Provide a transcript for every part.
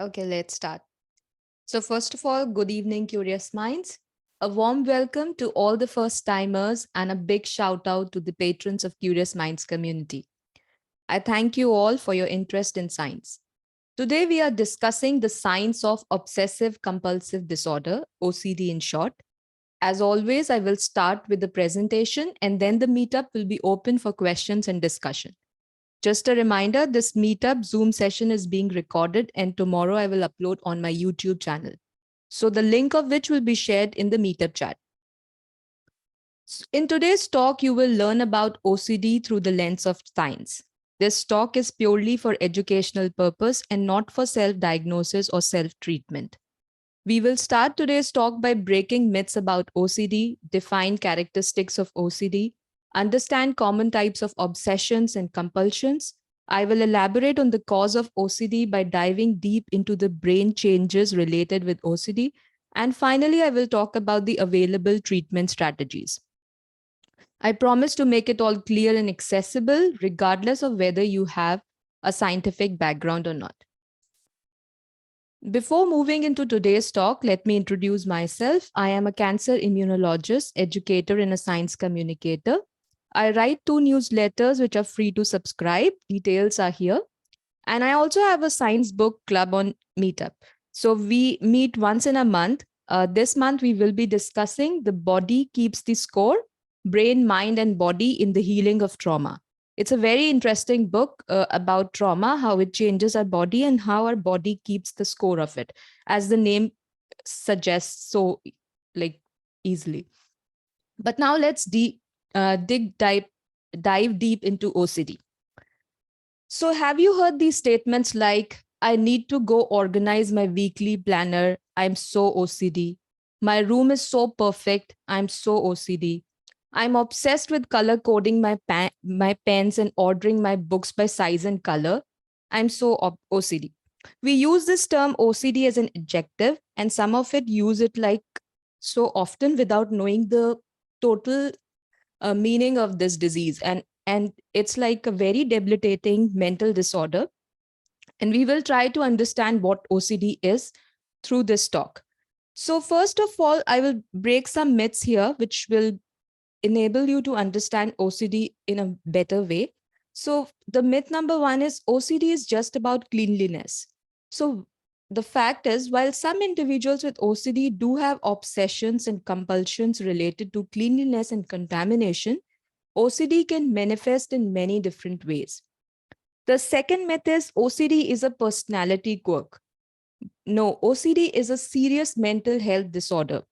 Okay, let's start. So, first of all, good evening, curious minds. A warm welcome to all the first timers and a big shout out to the patrons of Curious Minds community. I thank you all for your interest in science. Today, we are discussing the science of obsessive compulsive disorder, OCD in short. As always, I will start with the presentation and then the meetup will be open for questions and discussion. Just a reminder, this meetup Zoom session is being recorded and tomorrow I will upload on my YouTube channel. So the link of which will be shared in the meetup chat. In today's talk, you will learn about OCD through the lens of science. This talk is purely for educational purpose and not for self-diagnosis or self-treatment. We will start today's talk by breaking myths about OCD, define characteristics of OCD, understand common types of obsessions and compulsions. I will elaborate on the cause of OCD by diving deep into the brain changes related with OCD. And finally, I will talk about the available treatment strategies. I promise to make it all clear and accessible, regardless of whether you have a scientific background or not. Before moving into today's talk, let me introduce myself. I am a cancer immunologist, educator, and a science communicator. I write 2 newsletters which are free to subscribe. Details are here. And I also have a science book club on Meetup. So we meet once in a month. This month, we will be discussing The Body Keeps the Score, Brain, Mind, and Body in the Healing of Trauma. It's a very interesting book about trauma, how it changes our body and how our body keeps the score of it, as the name suggests so easily. But now let's dive deep into OCD. So have you heard these statements like, I need to go organize my weekly planner, I'm so OCD. My room is so perfect, I'm so OCD. I'm obsessed with color coding my pens and ordering my books by size and color. I'm so OCD. We use this term OCD as an adjective, and some of it use it like so often without knowing the total meaning of this disease. And it's like a very debilitating mental disorder. And we will try to understand what OCD is through this talk. So first of all, I will break some myths here, which will enable you to understand OCD in a better way. So the myth number 1 is OCD is just about cleanliness. So the fact is, while some individuals with OCD do have obsessions and compulsions related to cleanliness and contamination, OCD can manifest in many different ways. The second myth is OCD is a personality quirk. No, OCD is a serious mental health disorder.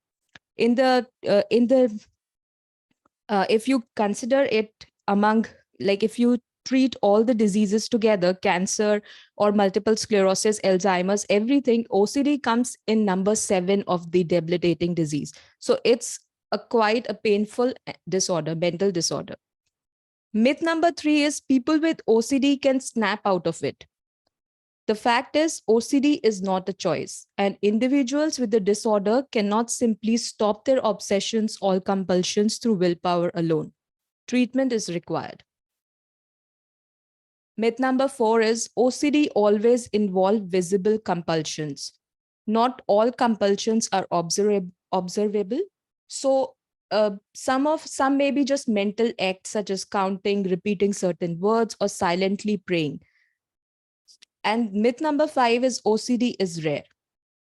If you consider it among, like if you treat all the diseases together, cancer or multiple sclerosis, Alzheimer's, everything, OCD comes in number 7 of the debilitating disease. So it's quite a painful disorder, mental disorder. Myth number 3 is people with OCD can snap out of it. The fact is, OCD is not a choice, and individuals with the disorder cannot simply stop their obsessions or compulsions through willpower alone. Treatment is required. Myth number 4 is OCD always involve visible compulsions. Not all compulsions are observable. So some may be just mental acts such as counting, repeating certain words, or silently praying. And myth number 5 is OCD is rare.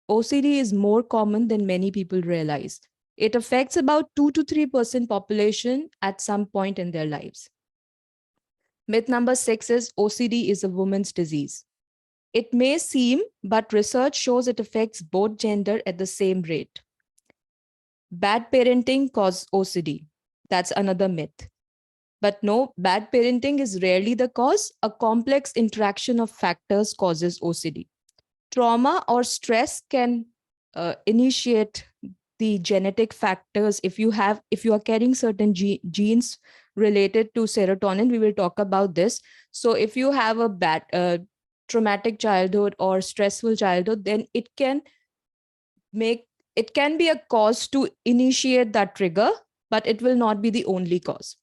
OCD is more common than many people realize. It affects about 2 to 3% population at some point in their lives. Myth number 6 is OCD is a woman's disease. It may seem, but research shows it affects both gender at the same rate. Bad parenting causes OCD. That's another myth. But no, bad parenting is rarely the cause. A complex interaction of factors causes OCD. Trauma or stress can initiate the genetic factors. If you are carrying certain genes related to serotonin, we will talk about this. So if you have a bad traumatic childhood or stressful childhood, then it can be a cause to initiate that trigger, but it will not be the only cause.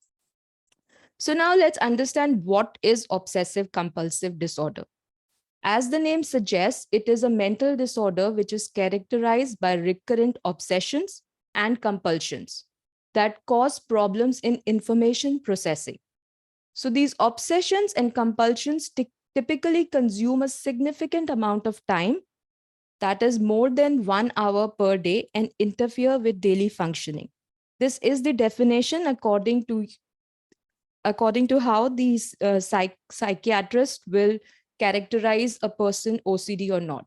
So now let's understand what is obsessive compulsive disorder. As the name suggests, it is a mental disorder which is characterized by recurrent obsessions and compulsions that cause problems in information processing. So, these obsessions and compulsions typically consume a significant amount of time, that is more than 1 hour per day, and interfere with daily functioning. This is the definition according to how these psychiatrists will characterize a person OCD or not.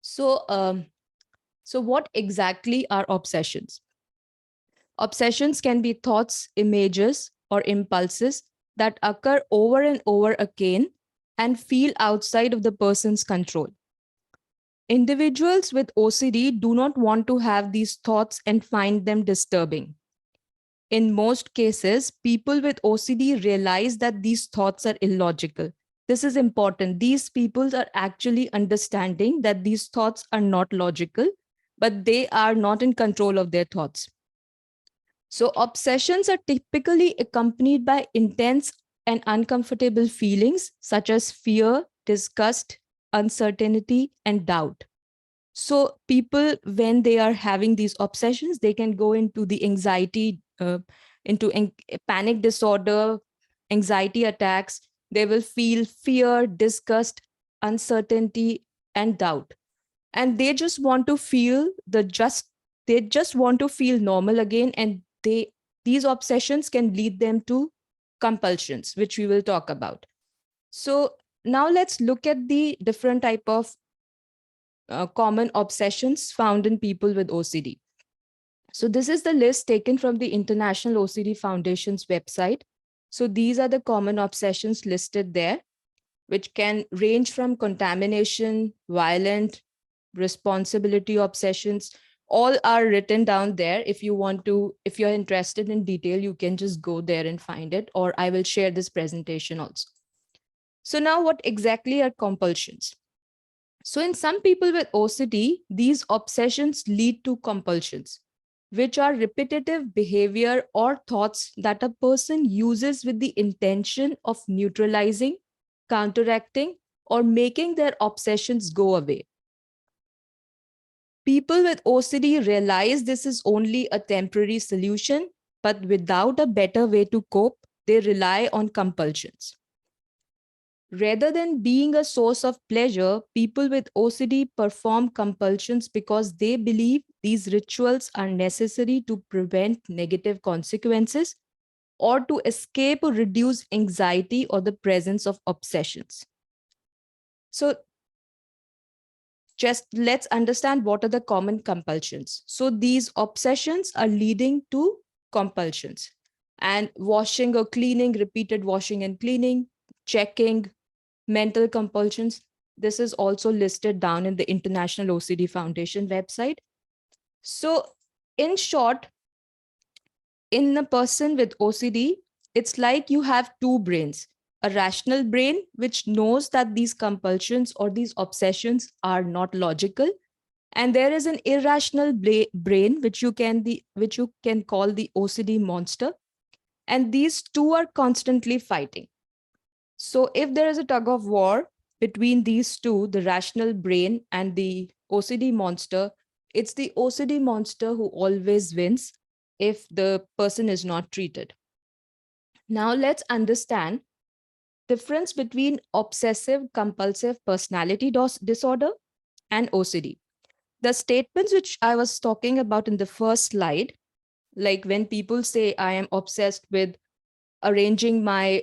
So what exactly are obsessions? Obsessions can be thoughts, images, or impulses that occur over and over again and feel outside of the person's control. Individuals with OCD do not want to have these thoughts and find them disturbing. In most cases, people with OCD realize that these thoughts are illogical. This is important. These people are actually understanding that these thoughts are not logical, but they are not in control of their thoughts. So, obsessions are typically accompanied by intense and uncomfortable feelings such as fear, disgust, uncertainty, and doubt. So, people, when they are having these obsessions, they can go into the anxiety, panic disorder, anxiety attacks. They will feel fear, disgust, uncertainty, and doubt. And they just want to feel they just want to feel normal again. And these obsessions can lead them to compulsions, which we will talk about. So now let's look at the different type of common obsessions found in people with OCD. So this is the list taken from the International OCD Foundation's website. So these are the common obsessions listed there, which can range from contamination, violent, responsibility obsessions. All are written down there. If you're interested in detail, you can just go there and find it, or I will share this presentation also. So now what exactly are compulsions? So in some people with OCD, these obsessions lead to compulsions, which are repetitive behavior or thoughts that a person uses with the intention of neutralizing, counteracting, or making their obsessions go away. People with OCD realize this is only a temporary solution, but without a better way to cope, they rely on compulsions. Rather than being a source of pleasure, people with OCD perform compulsions because they believe these rituals are necessary to prevent negative consequences or to escape or reduce anxiety or the presence of obsessions. So, just let's understand what are the common compulsions. So, these obsessions are leading to compulsions, and washing or cleaning, repeated washing and cleaning, checking, mental compulsions. This is also listed down in the International OCD Foundation website. So, in short, in a person with OCD, it's like you have two brains: a rational brain, which knows that these compulsions or these obsessions are not logical. And there is an irrational brain, which you can call the OCD monster. And these two are constantly fighting. So if there is a tug of war between these two, the rational brain and the OCD monster, it's the OCD monster who always wins if the person is not treated. Now let's understand difference between obsessive compulsive personality disorder and OCD. The statements which I was talking about in the first slide, like when people say I am obsessed with arranging my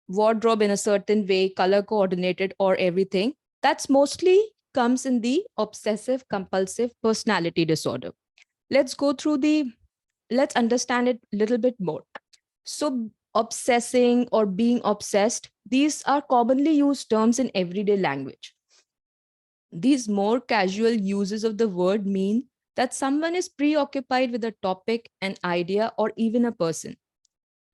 wardrobe in a certain way, color coordinated or everything, that's mostly comes in the obsessive compulsive personality disorder. Let's go through let's understand it a little bit more. So obsessing or being obsessed, these are commonly used terms in everyday language. These more casual uses of the word mean that someone is preoccupied with a topic, an idea, or even a person.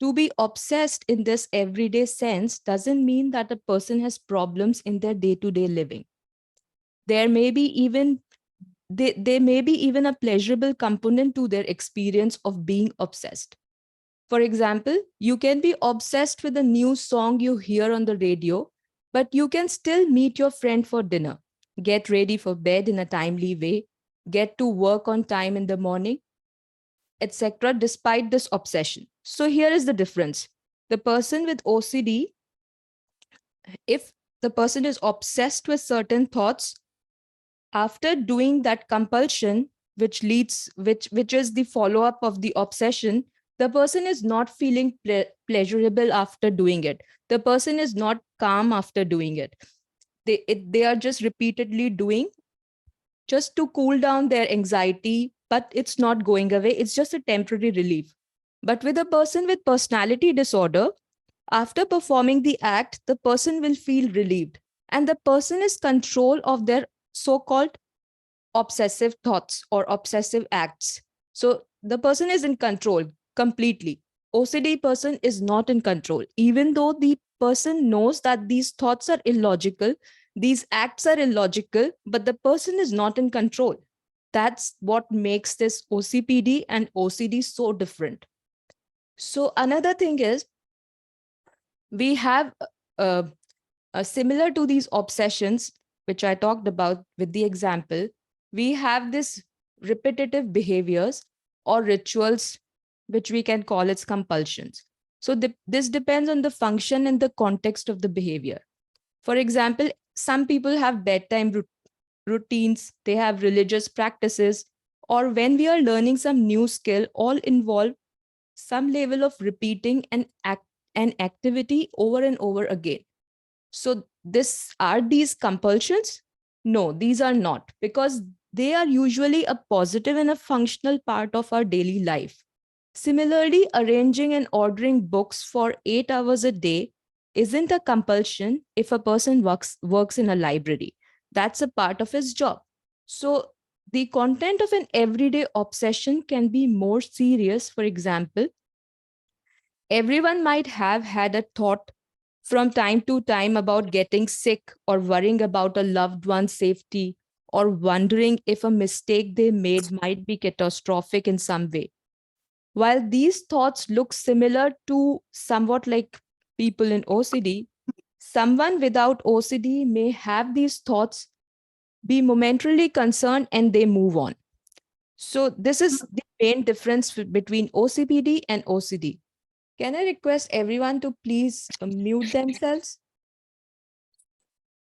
To be obsessed in this everyday sense doesn't mean that a person has problems in their day-to-day living. There may be even there may be even a pleasurable component to their experience of being obsessed. For example, you can be obsessed with a new song you hear on the radio, but you can still meet your friend for dinner, get ready for bed in a timely way, get to work on time in the morning, etc., despite this obsession. So here is the difference. The person with OCD, if the person is obsessed with certain thoughts, after doing that compulsion, which is the follow up of the obsession, the person is not feeling pleasurable after doing it. The person is not calm after doing it. They are just repeatedly doing just to cool down their anxiety, but it's not going away. It's just a temporary relief. But with a person with personality disorder, after performing the act, the person will feel relieved, and the person is control of their so-called obsessive thoughts or obsessive acts. So the person is in control completely. OCD person is not in control, even though the person knows that these thoughts are illogical, these acts are illogical, but the person is not in control. That's what makes this OCPD and OCD so different. So another thing is, we have similar to these obsessions, which I talked about with the example, we have this repetitive behaviors or rituals, which we can call its compulsions. So this depends on the function and the context of the behavior. For example, some people have bedtime routines, they have religious practices, or when we are learning some new skill, all involve some level of repeating an activity over and over again. So are these compulsions? No, these are not, because they are usually a positive and a functional part of our daily life. Similarly, arranging and ordering books for 8 hours a day isn't a compulsion if a person works in a library. That's a part of his job. So the content of an everyday obsession can be more serious. For example, everyone might have had a thought from time to time about getting sick, or worrying about a loved one's safety, or wondering if a mistake they made might be catastrophic in some way. While these thoughts look similar to somewhat like people in OCD, someone without OCD may have these thoughts, be momentarily concerned, and they move on. So this is the main difference between OCPD and OCD. Can I request everyone to please mute themselves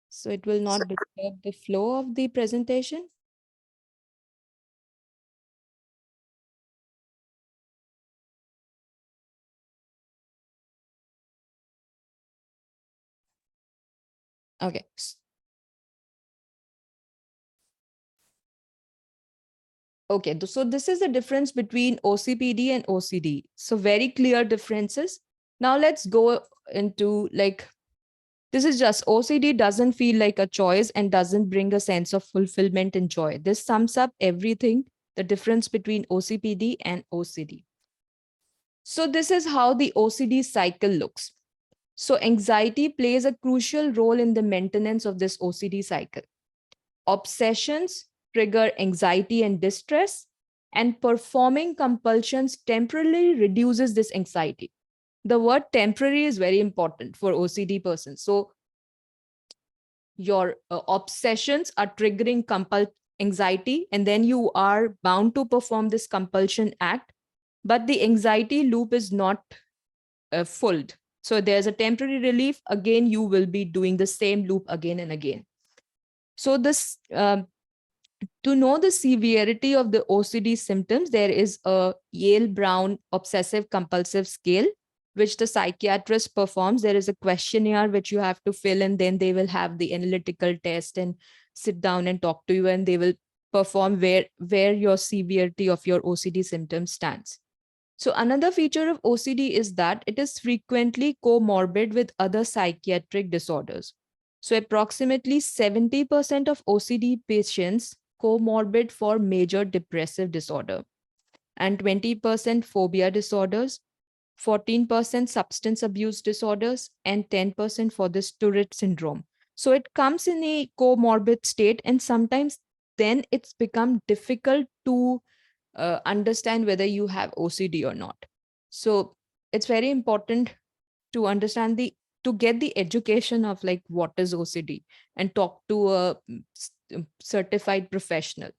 so it will not disturb the flow of the presentation? Okay. Okay, so this is the difference between OCPD and OCD. So very clear differences. Now let's go into this is just OCD doesn't feel like a choice and doesn't bring a sense of fulfillment and joy. This sums up everything, the difference between OCPD and OCD. So this is how the OCD cycle looks. So anxiety plays a crucial role in the maintenance of this OCD cycle. Obsessions trigger anxiety and distress, and performing compulsions temporarily reduces this anxiety. The word temporary is very important for OCD persons. So your obsessions are triggering anxiety, and then you are bound to perform this compulsion act, but the anxiety loop is not fulled. So there's a temporary relief. Again, you will be doing the same loop again and again. So this to know the severity of the OCD symptoms, there is a Yale-Brown obsessive compulsive scale, which the psychiatrist performs. There is a questionnaire which you have to fill, and then they will have the analytical test and sit down and talk to you, and they will perform where your severity of your OCD symptoms stands. So another feature of OCD is that it is frequently comorbid with other psychiatric disorders. So approximately 70% of OCD patients comorbid for major depressive disorder, and 20% phobia disorders, 14% substance abuse disorders, and 10% for this Tourette syndrome. So it comes in a comorbid state, and sometimes then it's become difficult to understand whether you have OCD or not. So it's very important to understand to get the education of like what is OCD and talk to a certified professional.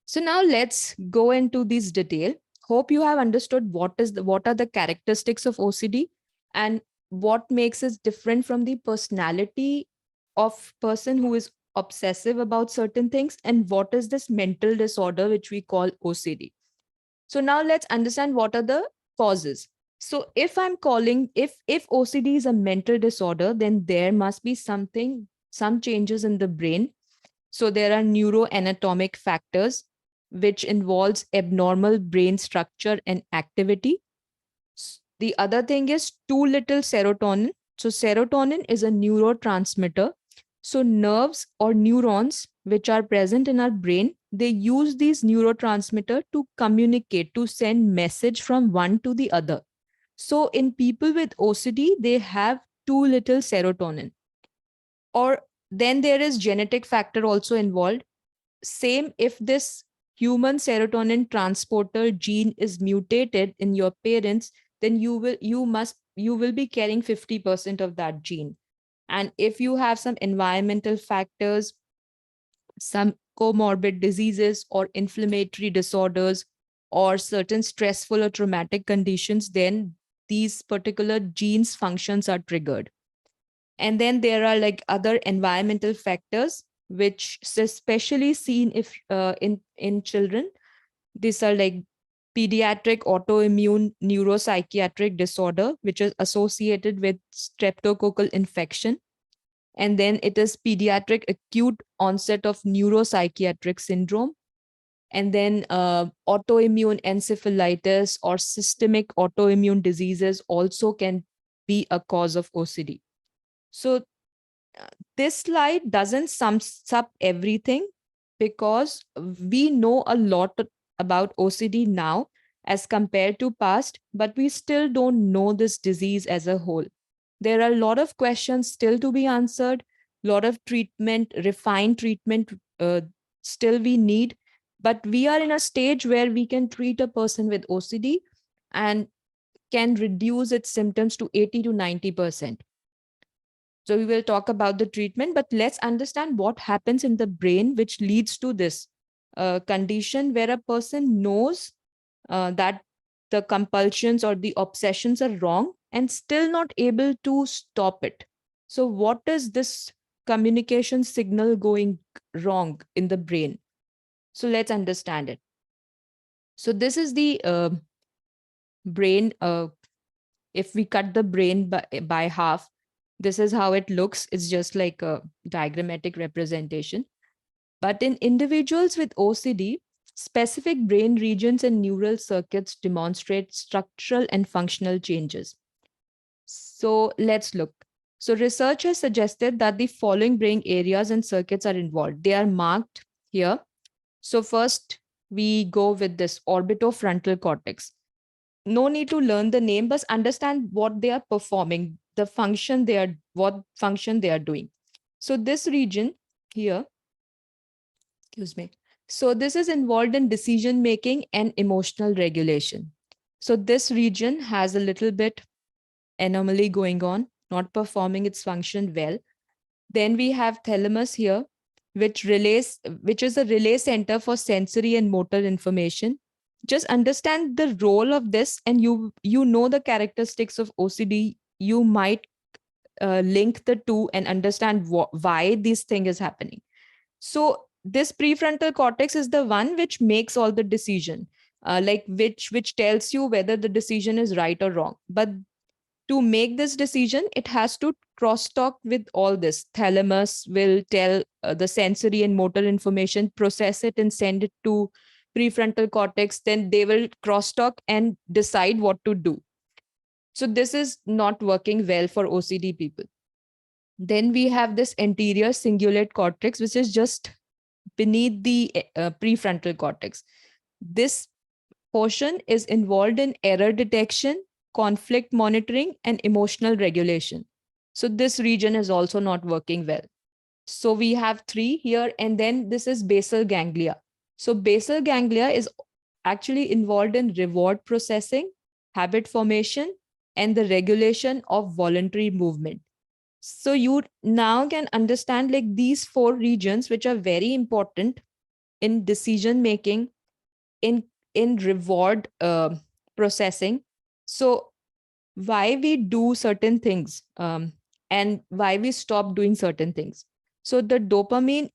So now let's go into this detail. Hope you have understood what are the characteristics of OCD and what makes it different from the personality of person who is obsessive about certain things, and what is this mental disorder which we call OCD. So now let's understand what are the causes. So if I'm calling, if OCD is a mental disorder, then there must be some changes in the brain. So there are neuroanatomic factors which involves abnormal brain structure and activity. The other thing is too little serotonin. So serotonin is a neurotransmitter. So nerves or neurons which are present in our brain, they use these neurotransmitter to communicate, to send message from one to the other. So in people with OCD, they have too little serotonin. Or then there is genetic factor also involved. Same, if this human serotonin transporter gene is mutated in your parents, then you will be carrying 50% of that gene. And if you have some environmental factors, some comorbid diseases or inflammatory disorders, or certain stressful or traumatic conditions, then these particular genes functions are triggered. And then there are like other environmental factors which is especially seen if in children. These are like pediatric autoimmune neuropsychiatric disorder, which is associated with streptococcal infection. And then it is pediatric acute onset of neuropsychiatric syndrome. And then autoimmune encephalitis or systemic autoimmune diseases also can be a cause of OCD. So this slide doesn't sum up everything, because we know a lot about OCD now as compared to past, but we still don't know this disease as a whole. There are a lot of questions still to be answered, lot of treatment, refined treatment still we need, but we are in a stage where we can treat a person with OCD and can reduce its symptoms to 80 to 90%. So we will talk about the treatment, but let's understand what happens in the brain which leads to this condition where a person knows that the compulsions or the obsessions are wrong and still not able to stop it. So what is this communication signal going wrong in the brain? So let's understand it. So this is the brain. If we cut the brain by half, this is how it looks. It's just like a diagrammatic representation. But in individuals with OCD, specific brain regions and neural circuits demonstrate structural and functional changes. So let's look. So research has suggested that the following brain areas and circuits are involved. They are marked here. So first, we go with this orbitofrontal cortex. No need to learn the name, but understand what they are performing, the function they are, what function they are doing. So this region here, excuse me. So this is involved in decision making and emotional regulation. So this region has a little bit anomaly going on, not performing its function well. Then we have thalamus here, which is a relay center for sensory and motor information. Just understand the role of this, and you know the characteristics of OCD. You might link the two and understand why this thing is happening. So this prefrontal cortex is the one which makes all the decision, like which tells you whether the decision is right or wrong. But to make this decision, it has to crosstalk with all this. Thalamus will tell the sensory and motor information, process it, and send it to prefrontal cortex. Then they will crosstalk and decide what to do. So this is not working well for OCD people. Then we have this anterior cingulate cortex, which is just beneath the prefrontal cortex. This portion is involved in error detection, conflict monitoring, and emotional regulation. So this region is also not working well. So we have three here, and then this is basal ganglia. So basal ganglia is actually involved in reward processing habit formation, and the regulation of voluntary movement. So you now can understand like these four regions, which are very important in decision making, in reward processing. So why we do certain things, and why we stop doing certain things. So the dopamine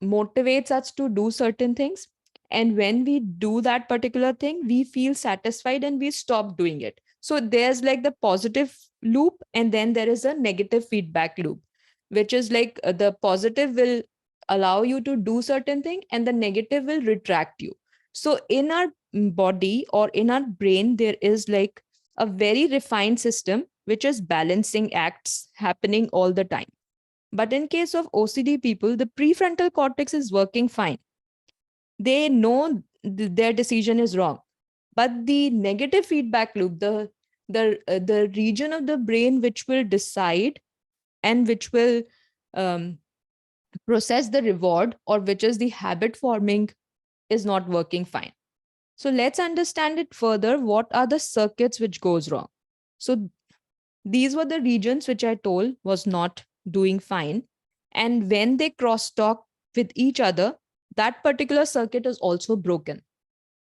motivates us to do certain things, and when we do that particular thing we feel satisfied and we stop doing it. So there's like the positive loop, and then there is a negative feedback loop, which is like the positive will allow you to do certain thing and the negative will retract you. So in our body or in our brain there is like a very refined system which is balancing acts happening all the time. But in case of OCD people, the prefrontal cortex is working fine. They know their decision is wrong. But the negative feedback loop, the region of the brain which will decide and which will um, process the reward, or which is the habit forming, is not working fine. So let's understand it further. What are the circuits which goes wrong? So these were the regions which I told was not doing fine. And when they cross talk with each other, that particular circuit is also broken.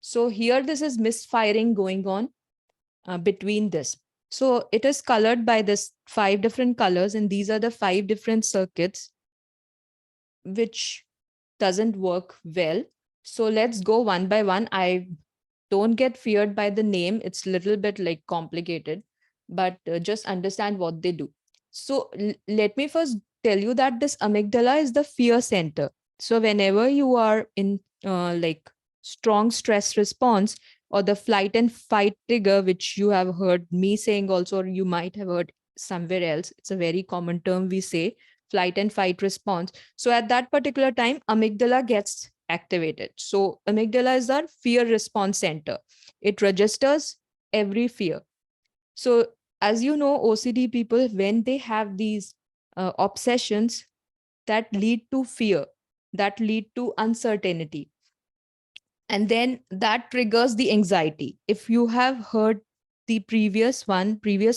So here, this is misfiring going on between this. So it is colored by this 5 different colors, and these are the 5 different circuits which doesn't work well. So let's go one by one. I don't get feared by the name. It's a little bit like complicated, but just understand what they do. So let me first tell you that this amygdala is the fear center. So whenever you are in like strong stress response, or the flight and fight trigger, which you have heard me saying also, or you might have heard somewhere else, it's a very common term we say, flight and fight response. So at that particular time, amygdala gets activated. So amygdala is our fear response center. It registers every fear. So as you know, OCD people, when they have these obsessions that lead to fear, that lead to uncertainty, and then that triggers the anxiety. If you have heard the previous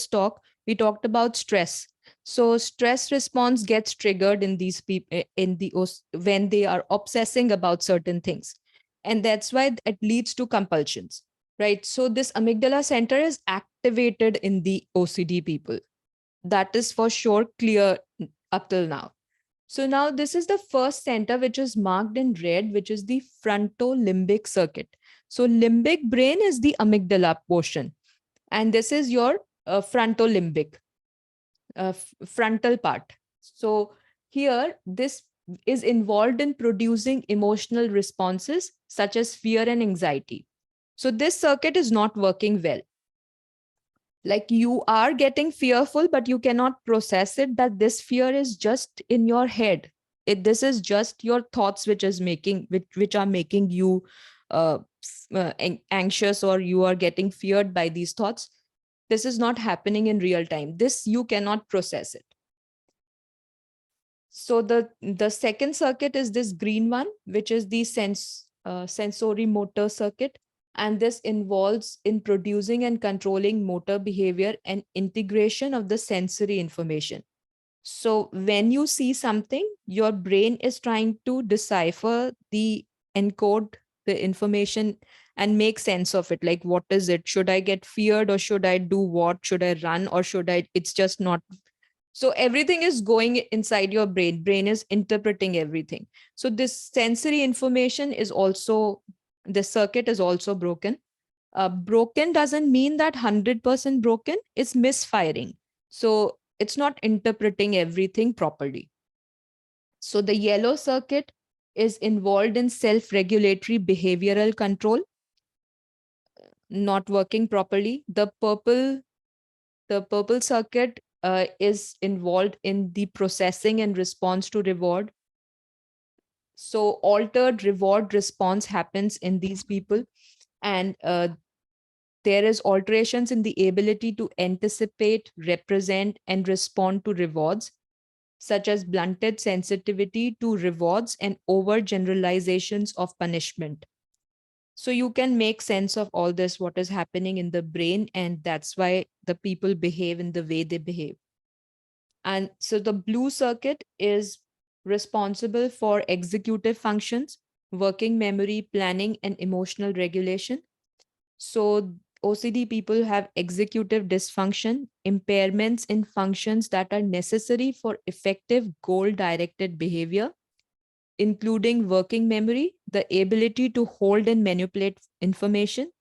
talk, we talked about stress. So stress response gets triggered in these people when they are obsessing about certain things, and that's why it leads to compulsions, right? So this amygdala center is activated in the OCD people. That is for sure clear up till now. So now this is the first center which is marked in red, which is the frontolimbic circuit. So limbic brain is the amygdala portion, and this is your frontolimbic, frontal part. So here, this is involved in producing emotional responses such as fear and anxiety. So this circuit is not working well. Like you are getting fearful, but you cannot process it that this fear is just in your head. This is just your thoughts which are making you anxious, or you are getting feared by these thoughts. This is not happening in real time. This you cannot process it. So the second circuit is this green one, which is the sensory motor circuit. And this involves in producing and controlling motor behavior and integration of the sensory information. So when you see something, your brain is trying to decipher encode the information and make sense of it. Like, what is it? Should I get feared, or should I do what? Should I run, or it's just not. So everything is going inside your brain. Brain is interpreting everything. So this sensory information is also, the circuit is also broken. Broken doesn't mean that 100% broken. It's misfiring. So it's not interpreting everything properly. So the yellow circuit is involved in self-regulatory behavioral control, not working properly. The purple circuit is involved in the processing and response to reward. So altered reward response happens in these people, and there is alterations in the ability to anticipate, represent, and respond to rewards, such as blunted sensitivity to rewards and over generalizations of punishment. So you can make sense of all this, what is happening in the brain, and that's why the people behave in the way they behave. And so the blue circuit is responsible for executive functions, working memory, planning, and emotional regulation. So OCD people have executive dysfunction, impairments in functions that are necessary for effective goal directed behavior, including working memory, the ability to hold and manipulate information,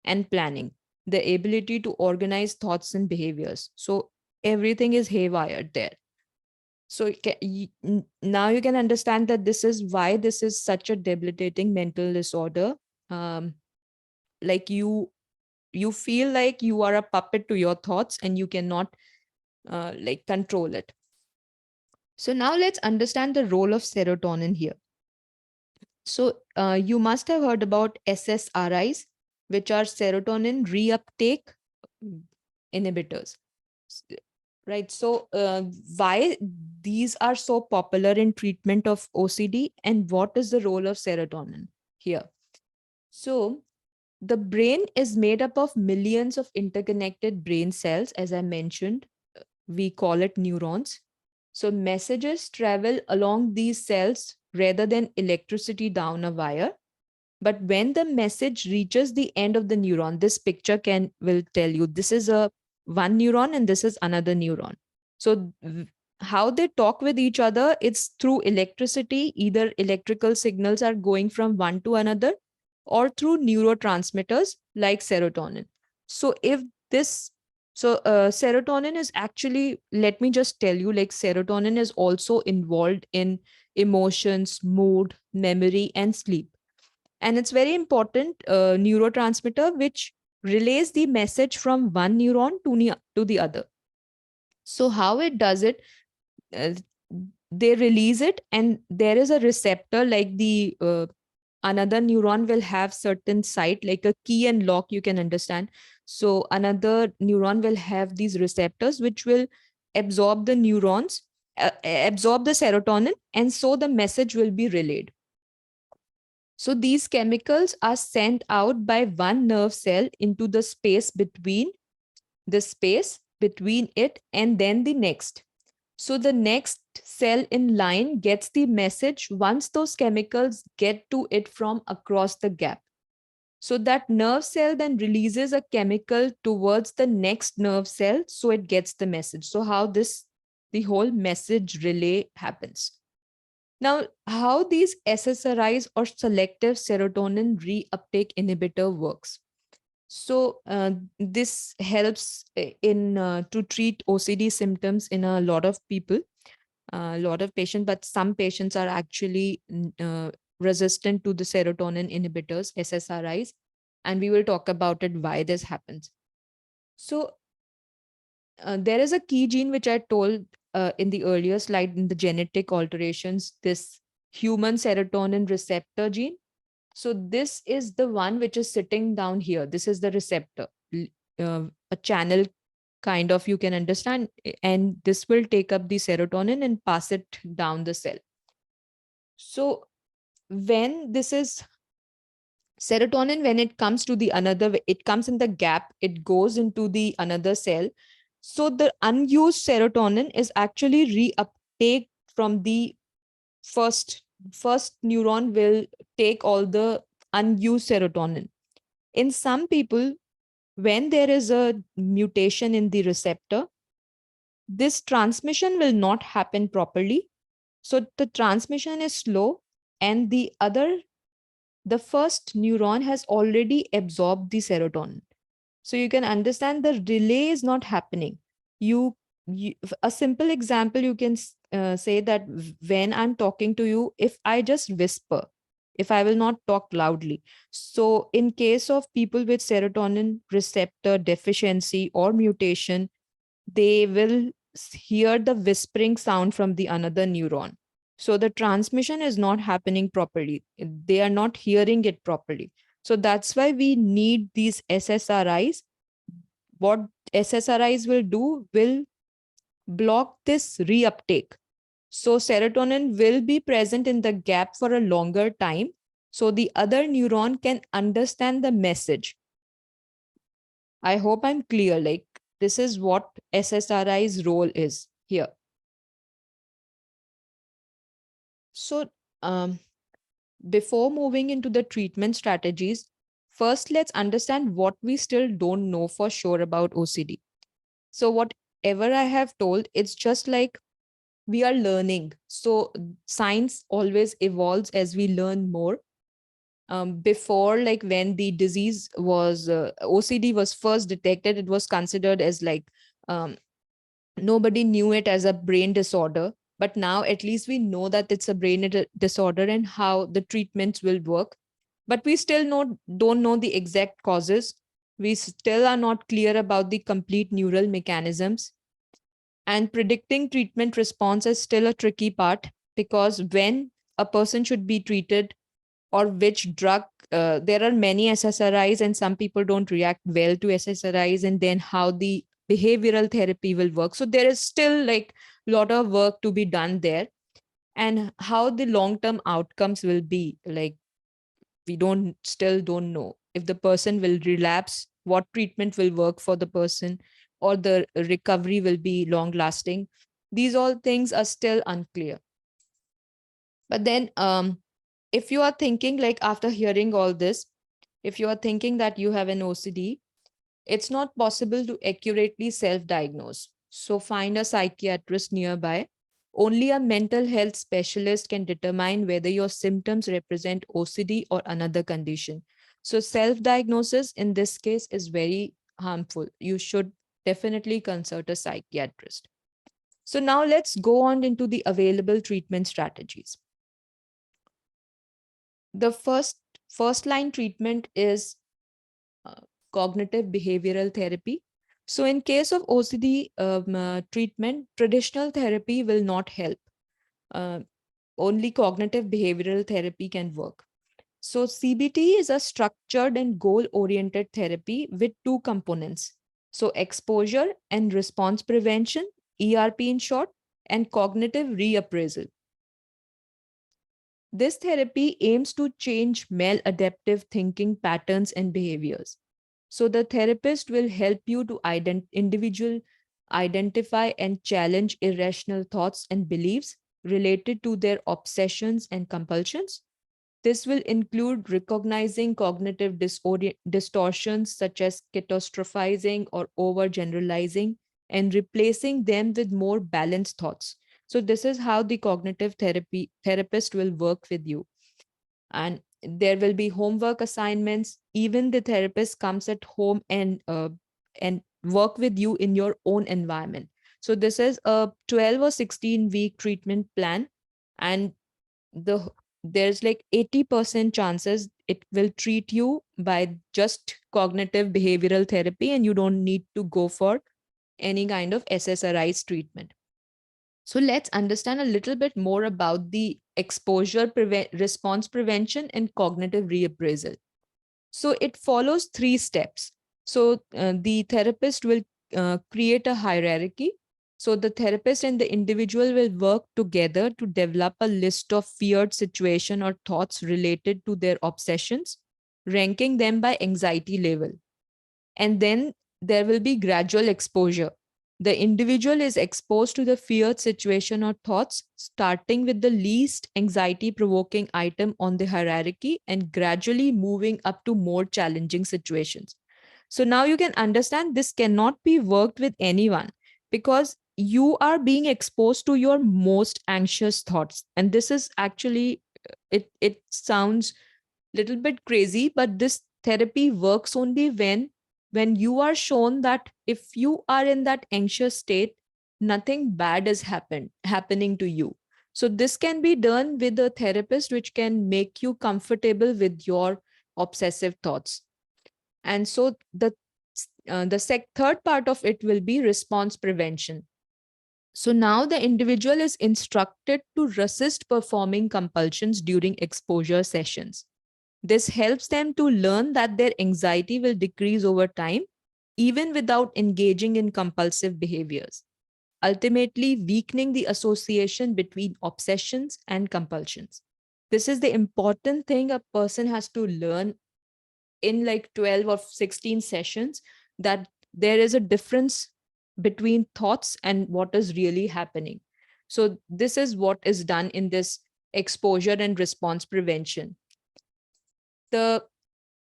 and planning, the ability to organize thoughts and behaviors. So everything is haywired there. So now you can understand that this is why this is such a debilitating mental disorder. Um, like you feel like you are a puppet to your thoughts and you cannot like control it. So now let's understand the role of serotonin here. So you must have heard about SSRIs, which are serotonin reuptake inhibitors. Right. So why these are so popular in treatment of OCD, and what is the role of serotonin here? So the brain is made up of millions of interconnected brain cells, as I mentioned. We call it neurons. So messages travel along these cells rather than electricity down a wire. But when the message reaches the end of the neuron, this picture will tell you this is a one neuron and this is another neuron. So how they talk with each other, it's through electricity. Either electrical signals are going from one to another, or through neurotransmitters like serotonin. So if this serotonin is actually, let me just tell you, like serotonin is also involved in emotions, mood, memory, and sleep. And it's very important neurotransmitter which relays the message from one neuron to the other. So how it does it, uh, they release it, and there is a receptor, like the another neuron will have certain site, like a key and lock, you can understand. So another neuron will have these receptors which will absorb the neurons, absorb the serotonin, and so the message will be relayed. So these chemicals are sent out by one nerve cell into the space between it and then the next. So the next cell in line gets the message once those chemicals get to it from across the gap. So that nerve cell then releases a chemical towards the next nerve cell, so it gets the message. So how the whole message relay happens. Now, how these SSRIs or selective serotonin reuptake inhibitor works. So this helps in to treat OCD symptoms in a lot of people, a lot of patients, but some patients are actually resistant to the serotonin inhibitors, SSRIs, and we will talk about it why this happens. So there is a key gene which I told in the earlier slide in the genetic alterations, this human serotonin receptor gene. So this is the one which is sitting down here. This is the receptor, a channel kind of, you can understand, and this will take up the serotonin and pass it down the cell. So when this is serotonin, when it comes to the another, it comes in the gap, it goes into the another cell. So the unused serotonin is actually reuptake from the first neuron will take all the unused serotonin. In some people, when there is a mutation in the receptor, this transmission will not happen properly. So the transmission is slow, and the first neuron has already absorbed the serotonin. So you can understand the relay is not happening. You a simple example, you can say that when I'm talking to you, if I just whisper, if I will not talk loudly. So in case of people with serotonin receptor deficiency or mutation, they will hear the whispering sound from the another neuron. So the transmission is not happening properly. They are not hearing it properly. So that's why we need these SSRIs. What SSRIs will do will block this reuptake. So serotonin will be present in the gap for a longer time, so the other neuron can understand the message. I hope I'm clear. Like, this is what SSRI's role is here. So, before moving into the treatment strategies, first let's understand what we still don't know for sure about OCD. So, whatever I have told, it's just like we are learning. So, science always evolves as we learn more. Before, like when the disease was OCD was first detected, it was considered as like um, nobody knew it as a brain disorder. But now at least we know that it's a disorder and how the treatments will work. But we still don't know the exact causes. We still are not clear about the complete neural mechanisms. And predicting treatment response is still a tricky part, because when a person should be treated or which drug, there are many SSRIs and some people don't react well to SSRIs, and then how the behavioral therapy will work. So there is still like a lot of work to be done there, and how the long term outcomes will be. Like, we don't know if the person will relapse, what treatment will work for the person, or the recovery will be long lasting. These all things are still unclear. But then if you are thinking, like, after hearing all this, if you are thinking that you have an OCD, it's not possible to accurately self diagnose. So find a psychiatrist nearby. Only a mental health specialist can determine whether your symptoms represent OCD or another condition. So self diagnosis in this case is very harmful. You should definitely consult a psychiatrist. So now let's go on into the available treatment strategies. The first line treatment is uh, cognitive behavioral therapy. So in case of OCD treatment, traditional therapy will not help. Uh, Only cognitive behavioral therapy can work. So CBT is a structured and goal oriented therapy with two components. So exposure and response prevention, ERP in short, and cognitive reappraisal. This therapy aims to change maladaptive thinking patterns and behaviors. So the therapist will help you to individual identify and challenge irrational thoughts and beliefs related to their obsessions and compulsions. This will include recognizing cognitive distortions such as catastrophizing or overgeneralizing, and replacing them with more balanced thoughts. So this is how the cognitive therapist will work with you. And there will be homework assignments. Even the therapist comes at home and work with you in your own environment. So this is a 12 or 16-week treatment plan, and the there's like 80% chances it will treat you by just cognitive behavioral therapy, and you don't need to go for any kind of SSRIs treatment. So let's understand a little bit more about the response prevention and cognitive reappraisal. So it follows three steps. So the therapist will create a hierarchy. So the therapist and the individual will work together to develop a list of feared situation or thoughts related to their obsessions, ranking them by anxiety level. And then there will be gradual exposure. The individual is exposed to the feared situation or thoughts, starting with the least anxiety provoking item on the hierarchy and gradually moving up to more challenging situations. So now you can understand this cannot be worked with anyone, because you are being exposed to your most anxious thoughts. And this is actually, it sounds little bit crazy, but this therapy works only when you are shown that if you are in that anxious state, nothing bad is happening to you. So this can be done with a therapist which can make you comfortable with your obsessive thoughts. And so the third part of it will be response prevention. So now the individual is instructed to resist performing compulsions during exposure sessions. This helps them to learn that their anxiety will decrease over time, even without engaging in compulsive behaviors, ultimately weakening the association between obsessions and compulsions. This is the important thing a person has to learn in like 12 or 16 sessions, that there is a difference between thoughts and what is really happening. So this is what is done in this exposure and response prevention. The,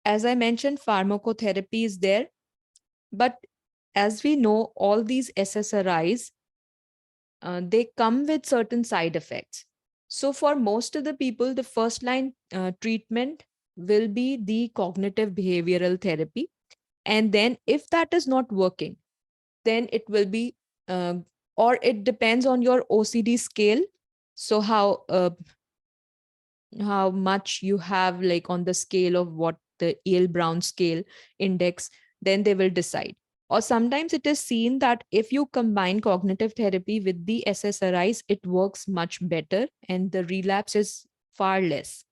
as I mentioned, pharmacotherapy is there, but as we know, all these SSRIs, they come with certain side effects. So for most of the people, the first line treatment will be the cognitive behavioral therapy. And then if that is not working, then it will be, uh, or it depends on your OCD scale. So how much you have, like on the scale of what the Yale Brown scale index, then they will decide. Or sometimes it is seen that if you combine cognitive therapy with the SSRIs, it works much better and the relapse is far less.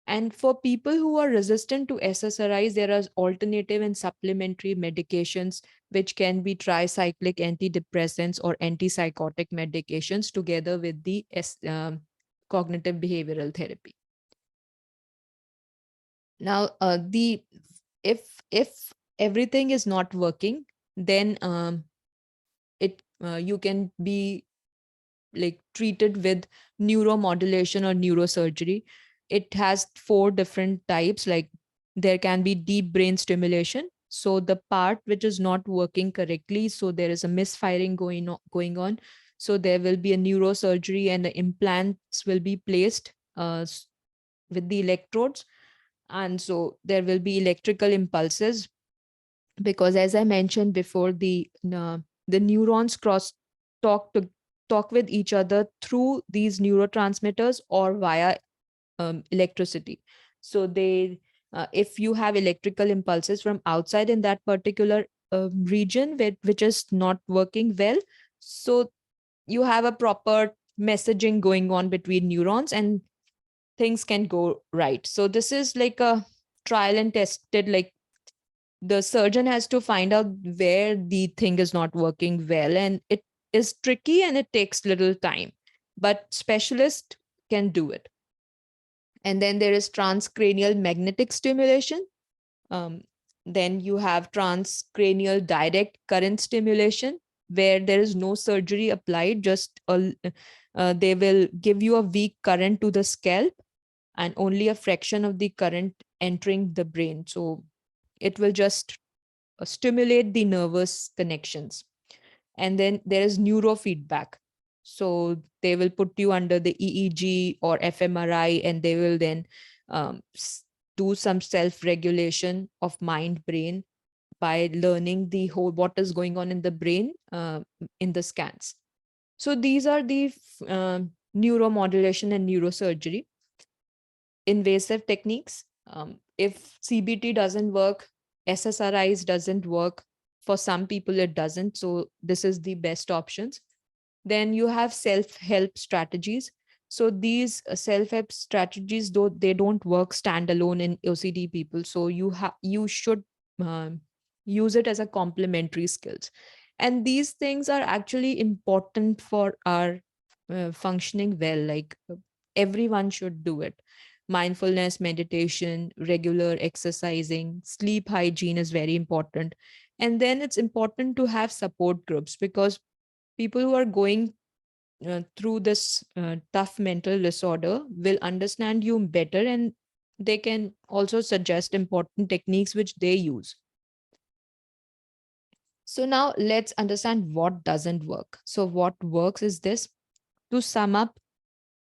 And for people who are resistant to SSRIs, there are alternative and supplementary medications, which can be tricyclic antidepressants or antipsychotic medications together with the cognitive behavioral therapy. Now, if everything is not working, then it you can be like treated with neuromodulation or neurosurgery. It has 4 different types. Like there can be deep brain stimulation. So the part which is not working correctly, so there is a misfiring going on. So there will be a neurosurgery and the implants will be placed with the electrodes. And so there will be electrical impulses, because as I mentioned before, the neurons cross talk to talk with each other through these neurotransmitters or via electricity. So they if you have electrical impulses from outside in that particular region which is not working well, so you have a proper messaging going on between neurons and things can go right. So this is like a trial and tested, like the surgeon has to find out where the thing is not working well, and it is tricky and it takes little time, but specialist can do it. And then there is transcranial magnetic stimulation. um, then you have transcranial direct current stimulation, where there is no surgery applied, just they will give you a weak current to the scalp and only a fraction of the current entering the brain. So it will just stimulate the nervous connections. And then there is neurofeedback. So they will put you under the EEG or fMRI, and they will then um, do some self-regulation of mind brain by learning the whole what is going on in the brain in the scans. So these are the neuromodulation and neurosurgery invasive techniques. If CBT doesn't work, SSRIs doesn't work. For some people, it doesn't. So this is the best options. Then you have self-help strategies. So these self-help strategies, though they don't work standalone in OCD people, so you should um, use it as a complementary skills. And these things are actually important for our functioning well. Like everyone should do it. Mindfulness, meditation, regular exercising, sleep hygiene is very important. And then it's important to have support groups, because people who are going through this tough mental disorder will understand you better, and they can also suggest important techniques which they use. So now let's understand what doesn't work. So what works is this. To sum up,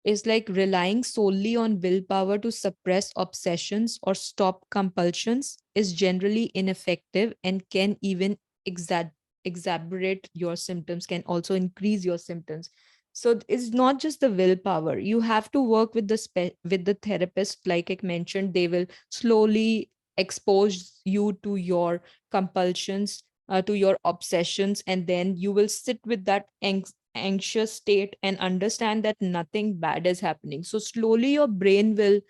is like relying solely on willpower to suppress obsessions or stop compulsions is generally ineffective and can even exacerbate your symptoms, can also increase your symptoms. So it's not just the willpower. You have to work with with the therapist. Like I mentioned, they will slowly expose you to your compulsions, to your obsessions, and then you will sit with that anxious state and understand that nothing bad is happening. So slowly your brain will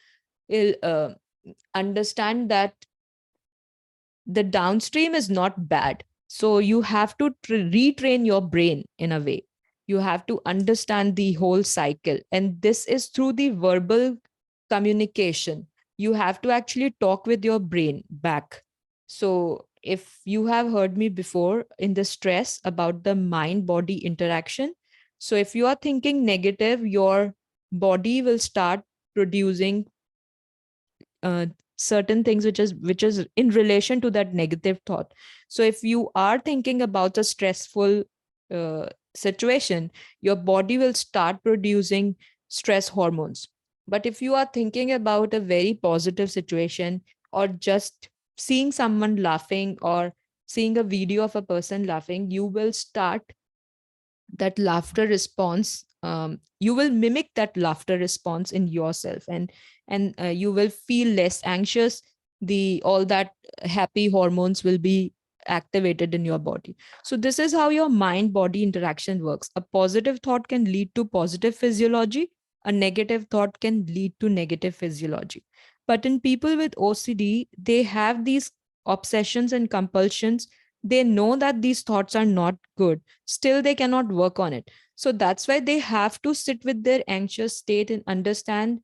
understand that the downstream is not bad. So you have to retrain your brain in a way. You have to understand the whole cycle, and this is through the verbal communication. You have to actually talk with your brain back. So if you have heard me before in the stress about the mind body interaction, so if you are thinking negative, your body will start producing uh, certain things which is in relation to that negative thought. So if you are thinking about a stressful uh, situation, your body will start producing stress hormones. But if you are thinking about a very positive situation, or just seeing someone laughing, or seeing a video of a person laughing, you will start that laughter response. You will mimic that laughter response in yourself, and you will feel less anxious. The all that happy hormones will be activated in your body. So this is how your mind body interaction works. A positive thought can lead to positive physiology, a negative thought can lead to negative physiology. But in people with OCD, they have these obsessions and compulsions. They know that these thoughts are not good, still they cannot work on it. So that's why they have to sit with their anxious state and understand,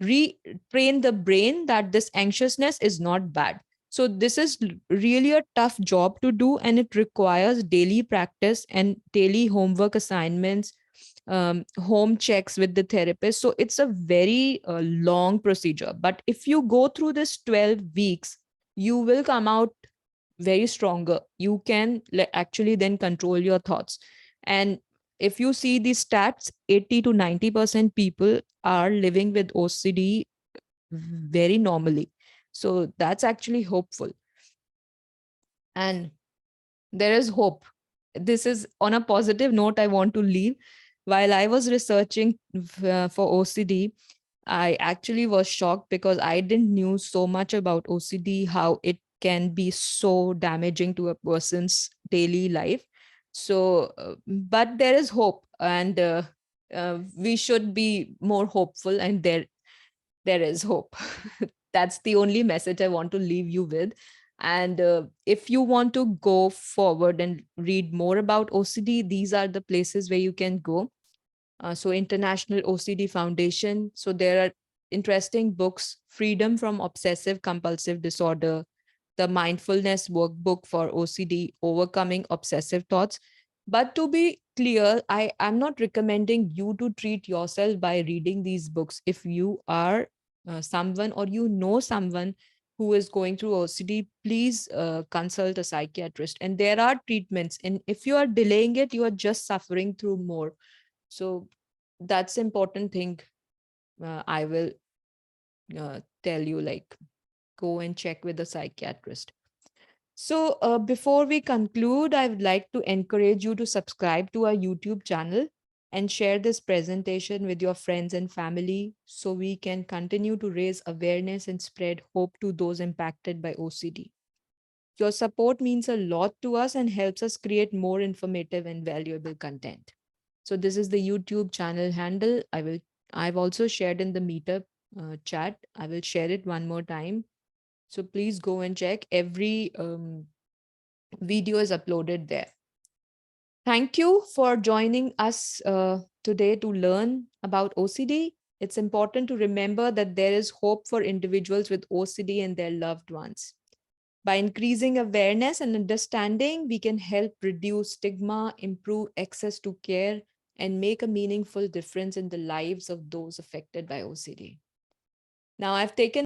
retrain the brain that this anxiousness is not bad. So this is really a tough job to do, and it requires daily practice and daily homework assignments, home checks with the therapist. So it's a very long procedure, but if you go through this 12 weeks, you will come out very stronger. You can actually then control your thoughts. And if you see the stats, 80 to 90% people are living with OCD very normally. So that's actually hopeful. And there is hope. This is on a positive note I want to leave. While I was researching for OCD, I actually was shocked because I didn't knew so much about OCD, how it can be so damaging to a person's daily life. So, but there is hope, and we should be more hopeful, and there is hope. That's the only message I want to leave you with. And if you want to go forward and read more about OCD, these are the places where you can go. So International OCD Foundation. So there are interesting books: Freedom from Obsessive Compulsive Disorder, the Mindfulness Workbook for OCD, Overcoming Obsessive Thoughts. But to be clear, I am not recommending you to treat yourself by reading these books. If you are someone, or you know someone who is going through OCD, please consult a psychiatrist. And there are treatments. And if you are delaying it, you are just suffering through more. So that's important thing. I will tell you, like, go and check with a psychiatrist. So before we conclude, I would like to encourage you to subscribe to our YouTube channel and share this presentation with your friends and family, so we can continue to raise awareness and spread hope to those impacted by OCD. Your support means a lot to us and helps us create more informative and valuable content. So this is the YouTube channel handle. I've also shared in the meetup chat. I will share it one more time. So please go and check. Every video is uploaded there. Thank you for joining us today to learn about OCD. It's important to remember that there is hope for individuals with OCD and their loved ones. By increasing awareness and understanding, we can help reduce stigma, improve access to care, and make a meaningful difference in the lives of those affected by OCD. Now, I've taken